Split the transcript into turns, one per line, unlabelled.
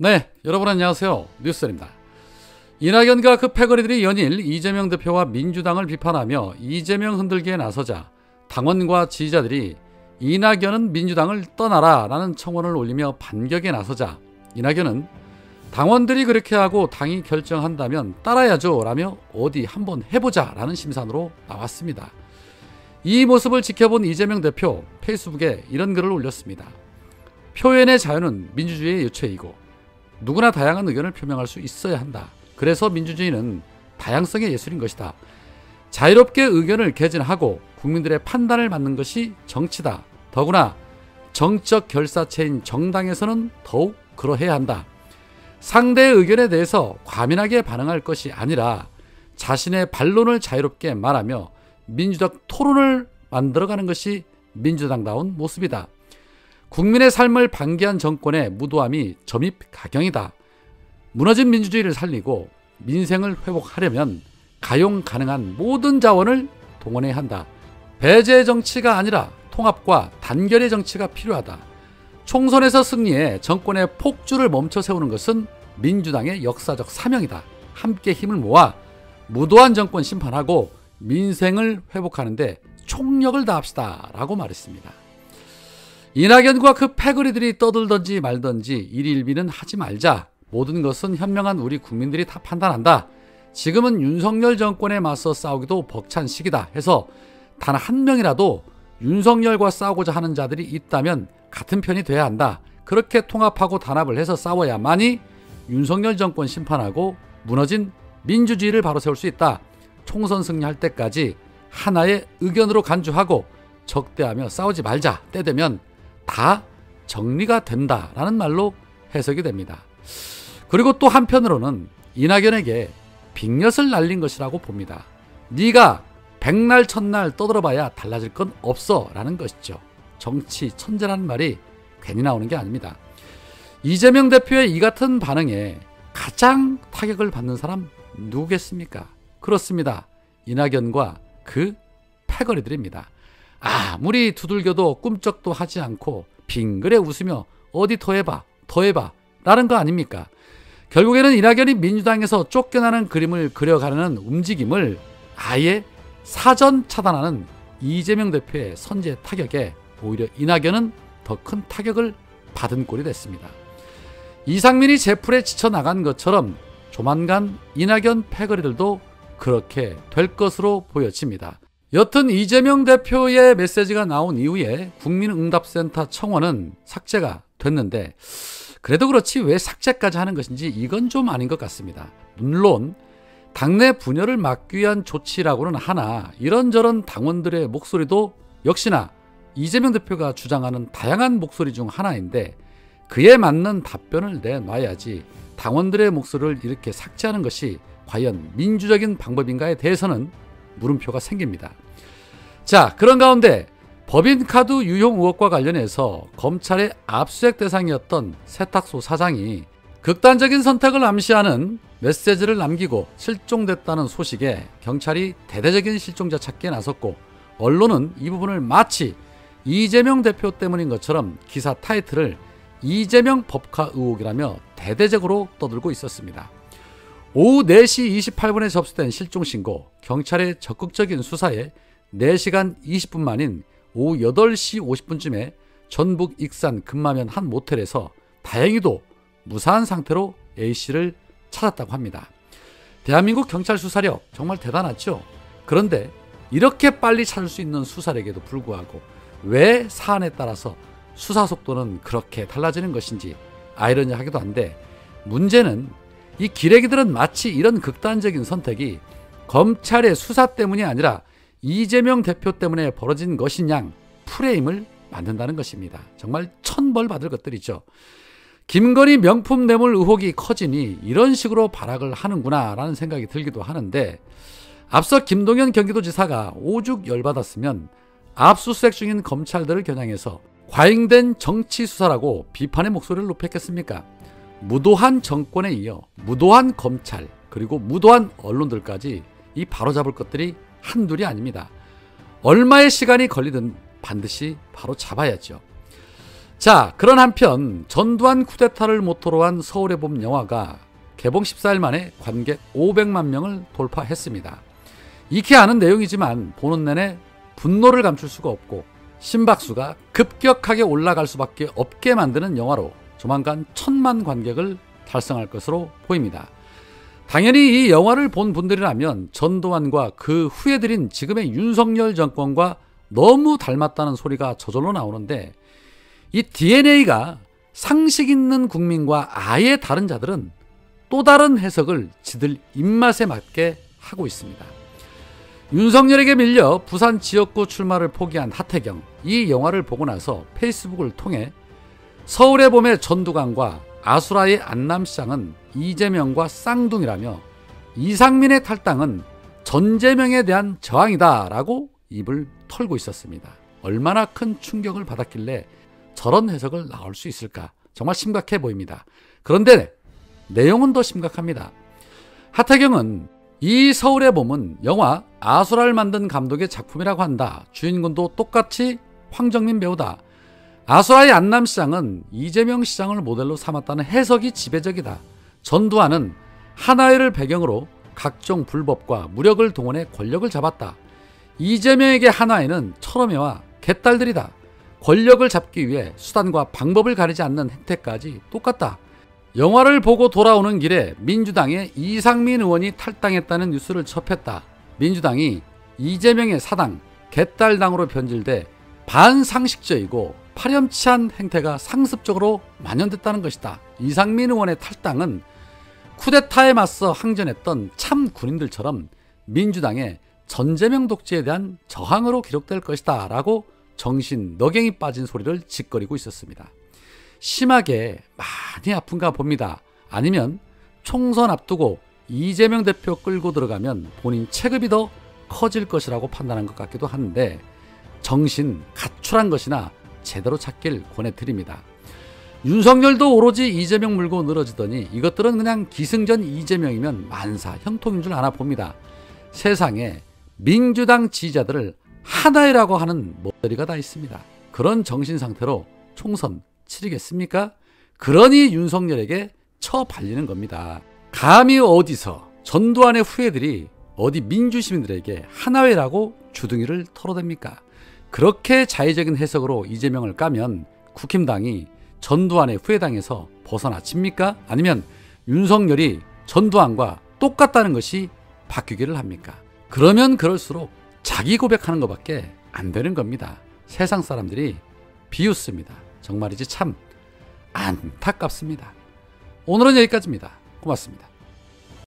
네, 여러분 안녕하세요. 뉴스입니다. 이낙연과 그 패거리들이 연일 이재명 대표와 민주당을 비판하며 이재명 흔들기에 나서자 당원과 지지자들이 이낙연은 민주당을 떠나라 라는 청원을 올리며 반격에 나서자 이낙연은 당원들이 그렇게 하고 당이 결정한다면 따라야죠 라며 어디 한번 해보자 라는 심산으로 나왔습니다. 이 모습을 지켜본 이재명 대표 페이스북에 이런 글을 올렸습니다. 표현의 자유는 민주주의의 유체이고 누구나 다양한 의견을 표명할 수 있어야 한다. 그래서 민주주의는 다양성의 예술인 것이다. 자유롭게 의견을 개진하고 국민들의 판단을 받는 것이 정치다. 더구나 정적 결사체인 정당에서는 더욱 그러해야 한다. 상대의 의견에 대해서 과민하게 반응할 것이 아니라 자신의 반론을 자유롭게 말하며 민주적 토론을 만들어가는 것이 민주당다운 모습이다. 국민의 삶을 방기한 정권의 무도함이 점입가경이다. 무너진 민주주의를 살리고 민생을 회복하려면 가용 가능한 모든 자원을 동원해야 한다. 배제의 정치가 아니라 통합과 단결의 정치가 필요하다. 총선에서 승리해 정권의 폭주를 멈춰 세우는 것은 민주당의 역사적 사명이다. 함께 힘을 모아 무도한 정권 심판하고 민생을 회복하는데 총력을 다합시다 라고 말했습니다. 이낙연과 그 패거리들이 떠들던지 말던지 일일비는 하지 말자. 모든 것은 현명한 우리 국민들이 다 판단한다. 지금은 윤석열 정권에 맞서 싸우기도 벅찬 시기다 해서 단 한 명이라도 윤석열과 싸우고자 하는 자들이 있다면 같은 편이 돼야 한다. 그렇게 통합하고 단합을 해서 싸워야만이 윤석열 정권 심판하고 무너진 민주주의를 바로 세울 수 있다. 총선 승리할 때까지 하나의 의견으로 간주하고 적대하며 싸우지 말자. 때 되면 다 정리가 된다라는 말로 해석이 됩니다. 그리고 또 한편으로는 이낙연에게 빅엿을 날린 것이라고 봅니다. 네가 백날 첫날 떠들어봐야 달라질 건 없어 라는 것이죠. 정치 천재라는 말이 괜히 나오는 게 아닙니다. 이재명 대표의 이 같은 반응에 가장 타격을 받는 사람 누구겠습니까? 그렇습니다. 이낙연과 그 패거리들입니다. 아무리 두들겨도 꿈쩍도 하지 않고 빙그레 웃으며 어디 더 해봐 라는 거 아닙니까? 결국에는 이낙연이 민주당에서 쫓겨나는 그림을 그려가려는 움직임을 아예 사전 차단하는 이재명 대표의 선제 타격에 오히려 이낙연은 더 큰 타격을 받은 꼴이 됐습니다. 이상민이 제풀에 지쳐나간 것처럼 조만간 이낙연 패거리들도 그렇게 될 것으로 보여집니다. 여튼 이재명 대표의 메시지가 나온 이후에 국민응답센터 청원은 삭제가 됐는데 그래도 그렇지 왜 삭제까지 하는 것인지 이건 좀 아닌 것 같습니다. 물론 당내 분열을 막기 위한 조치라고는 하나 이런저런 당원들의 목소리도 역시나 이재명 대표가 주장하는 다양한 목소리 중 하나인데 그에 맞는 답변을 내놔야지 당원들의 목소리를 이렇게 삭제하는 것이 과연 민주적인 방법인가에 대해서는 물음표가 생깁니다. 자, 그런 가운데 법인카드 유용 의혹과 관련해서 검찰의 압수수색 대상이었던 세탁소 사장이 극단적인 선택을 암시하는 메시지를 남기고 실종됐다는 소식에 경찰이 대대적인 실종자 찾기에 나섰고 언론은 이 부분을 마치 이재명 대표 때문인 것처럼 기사 타이틀을 이재명 법카 의혹이라며 대대적으로 떠들고 있었습니다. 오후 4시 28분에 접수된 실종신고, 경찰의 적극적인 수사에 4시간 20분 만인 오후 8시 50분쯤에 전북 익산 금마면 한 모텔에서 다행히도 무사한 상태로 A씨를 찾았다고 합니다. 대한민국 경찰 수사력 정말 대단하죠. 그런데 이렇게 빨리 찾을 수 있는 수사력에도 불구하고 왜 사안에 따라서 수사 속도는 그렇게 달라지는 것인지 아이러니하기도 한데 문제는 이 기레기들은 마치 이런 극단적인 선택이 검찰의 수사 때문이 아니라 이재명 대표 때문에 벌어진 것인 양 프레임을 만든다는 것입니다. 정말 천벌 받을 것들이죠. 김건희 명품 뇌물 의혹이 커지니 이런 식으로 발악을 하는구나 라는 생각이 들기도 하는데 앞서 김동연 경기도지사가 오죽 열받았으면 압수수색 중인 검찰들을 겨냥해서 과잉된 정치 수사라고 비판의 목소리를 높였겠습니까? 무도한 정권에 이어 무도한 검찰 그리고 무도한 언론들까지 이 바로잡을 것들이 한둘이 아닙니다. 얼마의 시간이 걸리든 반드시 바로 잡아야죠. 자, 그런 한편 전두환 쿠데타를 모토로 한 서울의 봄 영화가 개봉 14일 만에 관객 500만 명을 돌파했습니다. 익히 아는 내용이지만 보는 내내 분노를 감출 수가 없고 심박수가 급격하게 올라갈 수밖에 없게 만드는 영화로 조만간 1000만 관객을 달성할 것으로 보입니다. 당연히 이 영화를 본 분들이라면 전두환과 그 후예들인 지금의 윤석열 정권과 너무 닮았다는 소리가 저절로 나오는데, 이 DNA가 상식 있는 국민과 아예 다른 자들은 또 다른 해석을 지들 입맛에 맞게 하고 있습니다. 윤석열에게 밀려 부산 지역구 출마를 포기한 하태경, 이 영화를 보고 나서 페이스북을 통해 서울의 봄의 전두광과 아수라의 안남시장은 이재명과 쌍둥이라며 이상민의 탈당은 전재명에 대한 저항이다 라고 입을 털고 있었습니다. 얼마나 큰 충격을 받았길래 저런 해석을 나올 수 있을까? 정말 심각해 보입니다. 그런데 내용은 더 심각합니다. 하태경은 이 서울의 봄은 영화 아수라를 만든 감독의 작품이라고 한다. 주인공도 똑같이 황정민 배우다. 아수라의 안남시장은 이재명 시장을 모델로 삼았다는 해석이 지배적이다. 전두환은 하나회를 배경으로 각종 불법과 무력을 동원해 권력을 잡았다. 이재명에게 하나회는 철험회와 개딸들이다. 권력을 잡기 위해 수단과 방법을 가리지 않는 행태까지 똑같다. 영화를 보고 돌아오는 길에 민주당의 이상민 의원이 탈당했다는 뉴스를 접했다. 민주당이 이재명의 사당, 개딸당으로 변질돼 반상식적이고 파렴치한 행태가 상습적으로 만연됐다는 것이다. 이상민 의원의 탈당은 쿠데타에 맞서 항전했던 참 군인들처럼 민주당의 전재명 독재에 대한 저항으로 기록될 것이다 라고 정신 너갱이 빠진 소리를 짓거리고 있었습니다. 심하게 많이 아픈가 봅니다. 아니면 총선 앞두고 이재명 대표 끌고 들어가면 본인 체급이 더 커질 것이라고 판단한 것 같기도 한데, 정신 가출한 것이나 제대로 찾길 권해드립니다. 윤석열도 오로지 이재명 물고 늘어지더니 이것들은 그냥 기승전 이재명이면 만사 형통인 줄 아나 봅니다. 세상에 민주당 지지자들을 하나이라고 하는 못들이가 다 있습니다. 그런 정신 상태로 총선 치르겠습니까? 그러니 윤석열에게 처발리는 겁니다. 감히 어디서 전두환의 후예들이 어디 민주시민들에게 하나회라고 주둥이를 털어댑니까? 그렇게 자의적인 해석으로 이재명을 까면 국힘당이 전두환의 후예당에서 벗어나칩니까? 아니면 윤석열이 전두환과 똑같다는 것이 바뀌기를 합니까? 그러면 그럴수록 자기 고백하는 것밖에 안 되는 겁니다. 세상 사람들이 비웃습니다. 정말이지 참 안타깝습니다. 오늘은 여기까지입니다. 고맙습니다.